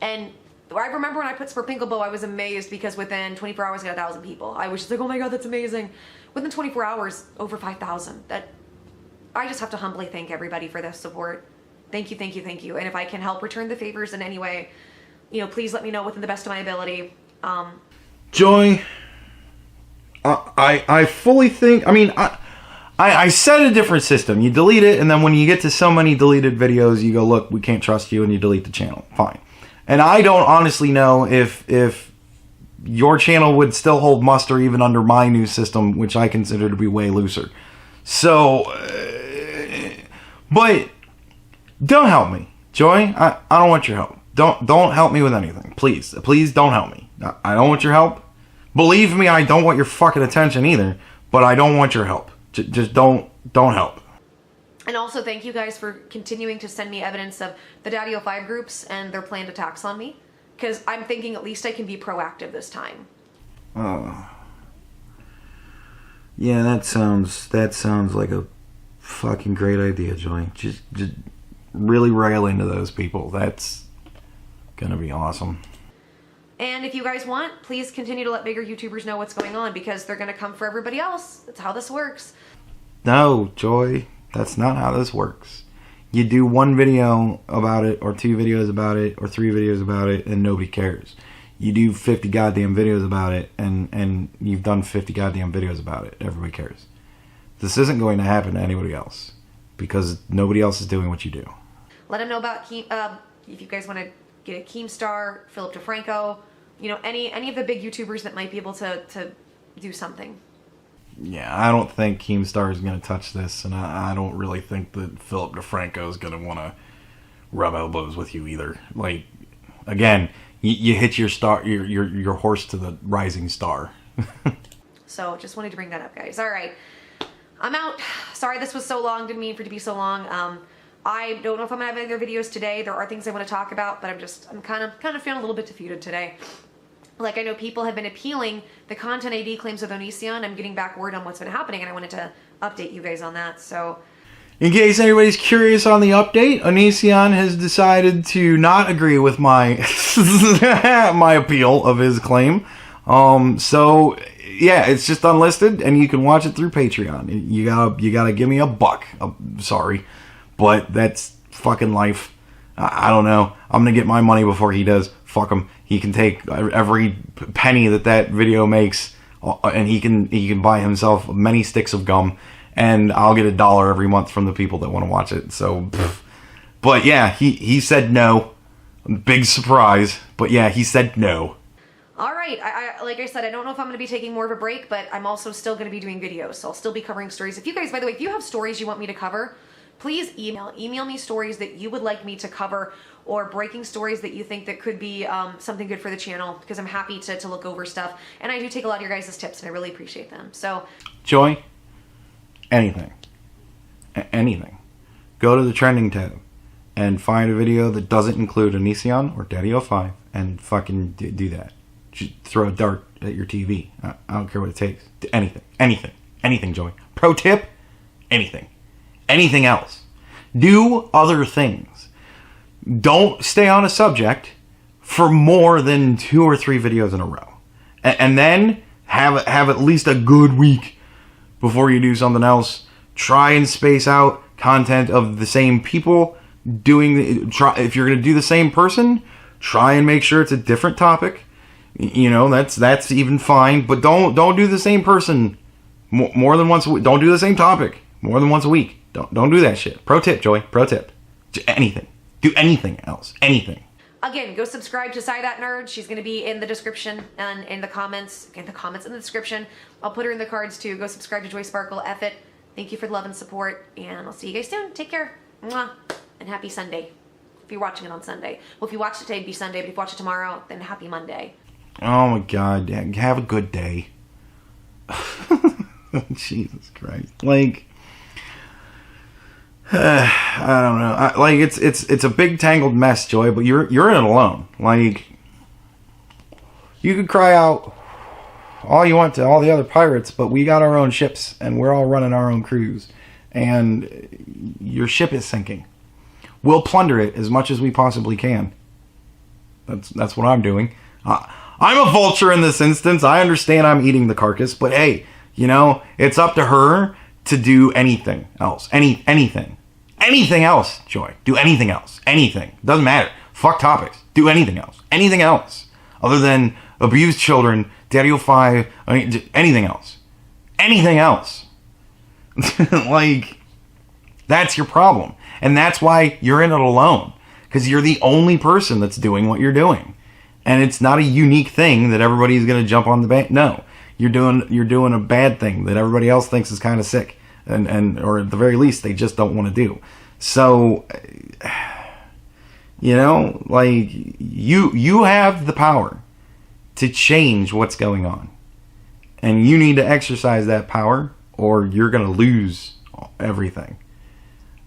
And I remember when I put Smear Pinklebow, I was amazed because within 24 hours I got 1,000 people. I was just like, oh my god, that's amazing. Within 24 hours, over 5,000. I just have to humbly thank everybody for this support. Thank you, thank you, thank you. And if I can help return the favors in any way, you know, please let me know within the best of my ability. Joy, I fully think, I mean, I set a different system. You delete it, and then when you get to so many deleted videos, you go, look, we can't trust you, and you delete the channel. Fine. And I don't honestly know if your channel would still hold muster even under my new system, which I consider to be way looser. So, but don't help me, Joy. I don't want your help. Don't help me with anything. Please don't help me. I don't want your help. Believe me, I don't want your fucking attention either, but I don't want your help. Just don't help. And also thank you guys for continuing to send me evidence of the Daddy 05 groups and their planned attacks on me, because I'm thinking at least I can be proactive this time. Yeah, that sounds like a fucking great idea, Joy. Just really rail into those people. That's gonna be awesome. And if you guys want, please continue to let bigger YouTubers know what's going on, because they're gonna come for everybody else. That's how this works. No, Joy, that's not how this works. You do 1 video about it, or 2 videos about it, or 3 videos about it, and nobody cares. You do 50 goddamn videos about it, and you've done 50 goddamn videos about it. Everybody cares. This isn't going to happen to anybody else, because nobody else is doing what you do. Let them know about if you guys want to get a Keemstar, Philip DeFranco, you know, any of the big YouTubers that might be able to do something. Yeah, I don't think Keemstar is going to touch this, and I don't really think that Philip DeFranco is going to want to rub elbows with you either. Like, again, you hit your horse to the rising star. So, just wanted to bring that up, guys. All right, I'm out. Sorry this was so long. Didn't mean for it to be so long. I don't know if I'm gonna have any other videos today. There are things I want to talk about, but I'm kind of feeling a little bit defeated today. Like, I know people have been appealing the content ID claims with Onision. I'm getting back word on what's been happening, and I wanted to update you guys on that. So, In case anybody's curious on the update, Onision has decided to not agree with my my appeal of his claim. So yeah, it's just unlisted, and you can watch it through Patreon. You gotta give me $1. Sorry, but that's fucking life. I don't know. I'm gonna get my money before he does. Fuck him. He can take every penny that video makes, and he can buy himself many sticks of gum, and I'll get $1 every month from the people that want to watch it. So, but yeah, he said no. Big surprise, but yeah, he said no. All right, I like I said, I don't know if I'm going to be taking more of a break, but I'm also still going to be doing videos, so I'll still be covering stories. If you guys, by the way, if you have stories you want me to cover, please email me stories that you would like me to cover, or breaking stories that you think that could be something good for the channel, because I'm happy to look over stuff, and I do take a lot of your guys' tips, and I really appreciate them. So, Joy, anything, go to the trending tab and find a video that doesn't include Onision or Daddy05, and fucking do that. Just throw a dart at your TV. I don't care what it takes. Anything, Joey. Pro tip, anything else. Do other things. Don't stay on a subject for more than 2 or 3 videos in a row, and then have at least a good week before you do something else. Try and space out content of the same people if you're going to do the same person, try and make sure it's a different topic. You know, that's even fine, but don't do the same person more than once a week. Don't do the same topic more than once a week. Don't do that shit. Pro tip, Joey. Pro tip. Anything. Do anything else. Anything. Again, go subscribe to That Nerd. She's going to be in the description and in the comments. In the description. I'll put her in the cards too. Go subscribe to Joy Sparkle. F it. Thank you for the love and support, and I'll see you guys soon. Take care. Mwah. And happy Sunday. If you're watching it on Sunday. Well, if you watch it today, it'd be Sunday, but if you watch it tomorrow, then happy Monday. Oh my God. Have a good day. Jesus Christ. Like, I don't know. Like, it's a big tangled mess, Joy, but you're in it alone. Like, you could cry out all you want to all the other pirates, but we got our own ships, and we're all running our own crews, and your ship is sinking. We'll plunder it as much as we possibly can. That's what I'm doing. I'm a vulture in this instance. I understand I'm eating the carcass, but hey, you know, it's up to her to do anything else. Anything else, Joy. Do anything else. Anything. Doesn't matter. Fuck topics. Do anything else. Anything else. Other than abused children, Daddy05, anything else. Anything else. Like, that's your problem. And that's why you're in it alone. Because you're the only person that's doing what you're doing. And it's not a unique thing that everybody's going to jump on the band. No. You're doing a bad thing that everybody else thinks is kind of sick. And or at the very least, they just don't want to do. So, you know, like, you have the power to change what's going on. And you need to exercise that power, or you're going to lose everything.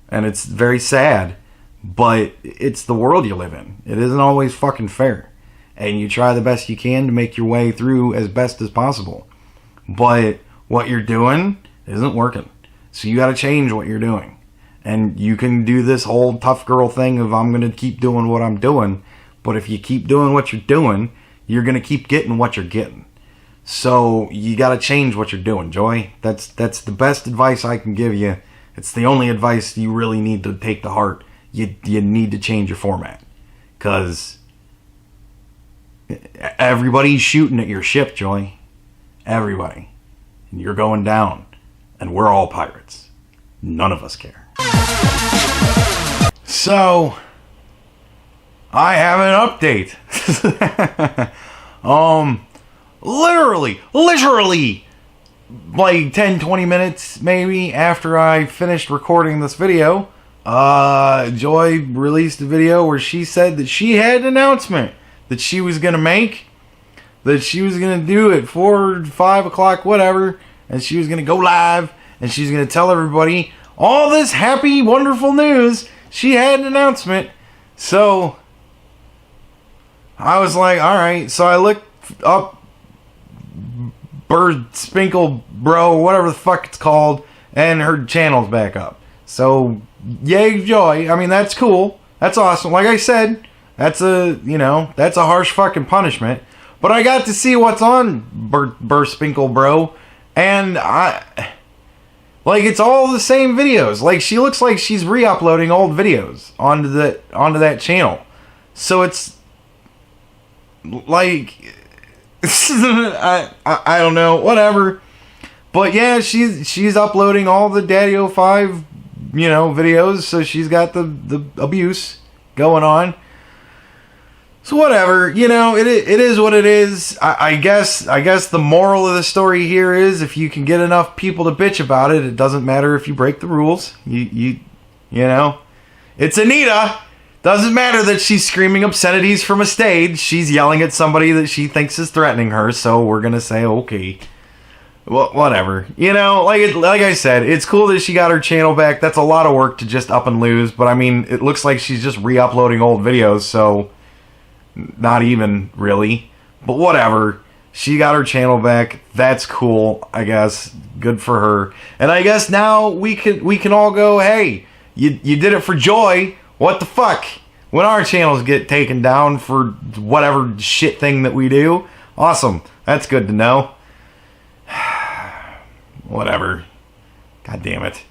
And it's very sad, but it's the world you live in. It isn't always fucking fair. And you try the best you can to make your way through as best as possible. But what you're doing isn't working. So you got to change what you're doing. And you can do this whole tough girl thing of I'm going to keep doing what I'm doing. But if you keep doing what you're doing, you're going to keep getting what you're getting. So you got to change what you're doing, Joy. That's the best advice I can give you. It's the only advice you really need to take to heart. You need to change your format. Because everybody's shooting at your ship, Joy. Everybody. And you're going down. And we're all pirates. None of us care. So, I have an update. Literally, like 10-20 minutes maybe after I finished recording this video, Joy released a video where she said that she had an announcement that she was going to make, that she was going to do at 4 or 5 o'clock, whatever, and she was going to go live, and she's going to tell everybody all this happy, wonderful news. She had an announcement. So, I was like, alright. So I looked up Bird Spinkle Bro, whatever the fuck it's called, and her channel's back up. So, yay, joy. I mean, that's cool. That's awesome. Like I said, that's a harsh fucking punishment. But I got to see what's on Burspinkle Bro, and it's all the same videos. Like, she looks like she's re-uploading old videos onto that channel. So it's like, I don't know, whatever. But yeah, she's uploading all the Daddy-O5, videos, so she's got the abuse going on. So whatever, it is what it is. I guess the moral of the story here is, if you can get enough people to bitch about it, it doesn't matter if you break the rules. You know, it's Anita. Doesn't matter that she's screaming obscenities from a stage. She's yelling at somebody that she thinks is threatening her. So we're gonna say okay. Well, whatever. Like I said, it's cool that she got her channel back. That's a lot of work to just up and lose. But I mean, it looks like she's just re-uploading old videos. So not even really. But whatever. She got her channel back. That's cool, I guess. Good for her. And I guess now we can all go, hey, you did it for joy. What the fuck? When our channels get taken down for whatever shit thing that we do. Awesome. That's good to know. Whatever. God damn it.